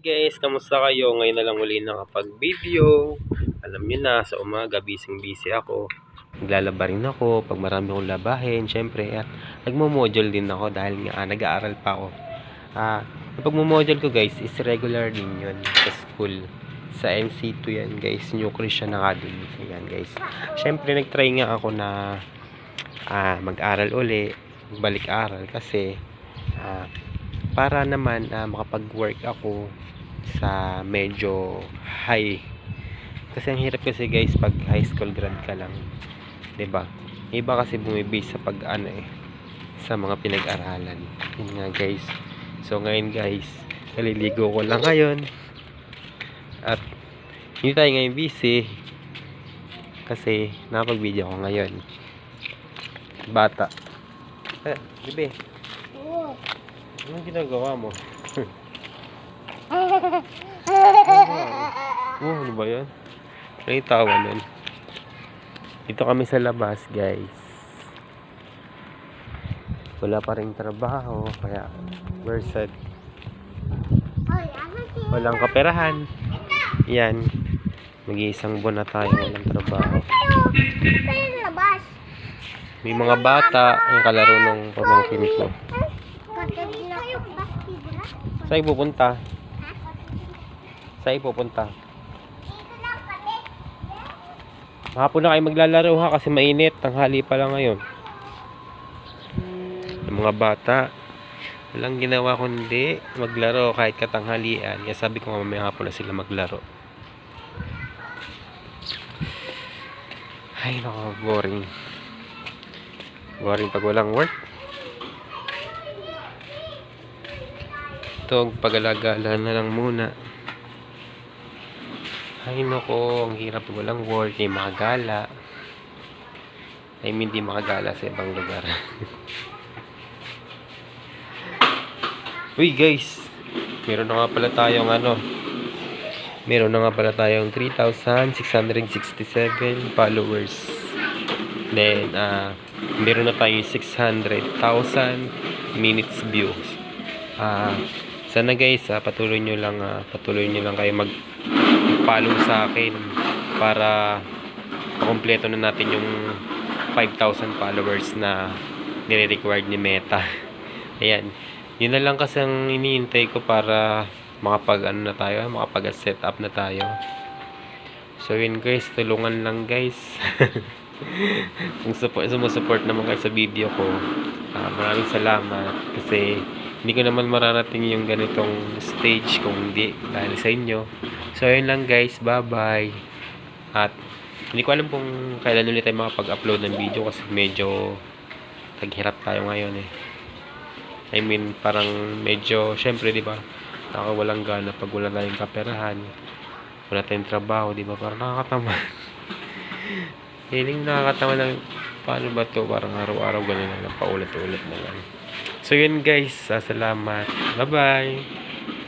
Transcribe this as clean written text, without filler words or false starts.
Guys, kamusta kayo? Ngayon na lang uli nakapag-video. Alam niyo na, sa umaga, busy ako. Naglalaba rin ako pag marami akong labahin. Siyempre, at nagmo-module din ako dahil nga nag-aaral pa ako. Pag mo-module ko guys, is regular din yun sa school. Sa NC2 yan guys, New Christian Academy. Yan guys. Siyempre, nag-try nga ako na mag-aral uli, balik aral kasi para naman makapag-work ako sa medyo high. Kasi ang hirap kasi guys pag high school grad ka lang, 'di ba? Iba kasi bumibase sa pag sa mga pinag-aralan. Yun nga guys. So ngayon guys, naliligo ko lang ngayon. At hindi tayo ngayon busy kasi nakapag-video ko ngayon. Bata. Bibi. Anong ginagawa mo? Ano ba yan? Ano yung tawa nun? Dito kami sa labas guys. Wala pa rin trabaho. Kaya we're walang kaperahan. Yan. Mag-iisang buwan na tayo walang trabaho. May mga bata ang kalaro ng pamangkin ko. Saan pupunta? Saan pupunta? Hapon na kayo maglalaro ha kasi mainit. Tanghali pa lang ngayon. Yung mga bata, walang ginawa kundi maglaro kahit katanghalian. Kaya sabi ko mamaya hapon na sila maglaro. Ay nako, boring. Boring pag walang work. Ito, pag-alagala na lang muna. Ay nako, ang hirap pag walang work. Hindi makagala. I mean, hindi makagala sa ibang lugar. Uy guys, meron na nga pala tayong meron na nga pala tayong 3,667 followers. Then, meron na tayong 600,000 minutes views. Sana guys, patuloy nyo lang kayo mag-follow sa akin para makumpleto na natin yung 5,000 followers na nire-required ni Meta. Ayan, yun na lang kasi ang iniintay ko para makapag-set up na tayo. So yun guys, tulungan lang guys. Kung sumusupport naman kayo sa video ko, maraming salamat kasi hindi ko naman mararating yung ganitong stage kung hindi dahil sa inyo. So yun lang guys, bye bye. At hindi ko alam kung kailan ulit tayo makapag-upload ng video kasi medyo taghirap tayo ngayon I mean, parang medyo syempre di ba nakawalang gana pag wala tayong kaperahan, wala tayong trabaho, di ba? Parang nakakatama. Hiling nakakatama lang. Paano ba to? Parang araw-araw ganun lang, paulit-ulit na lang. So yun guys, salamat. Bye bye.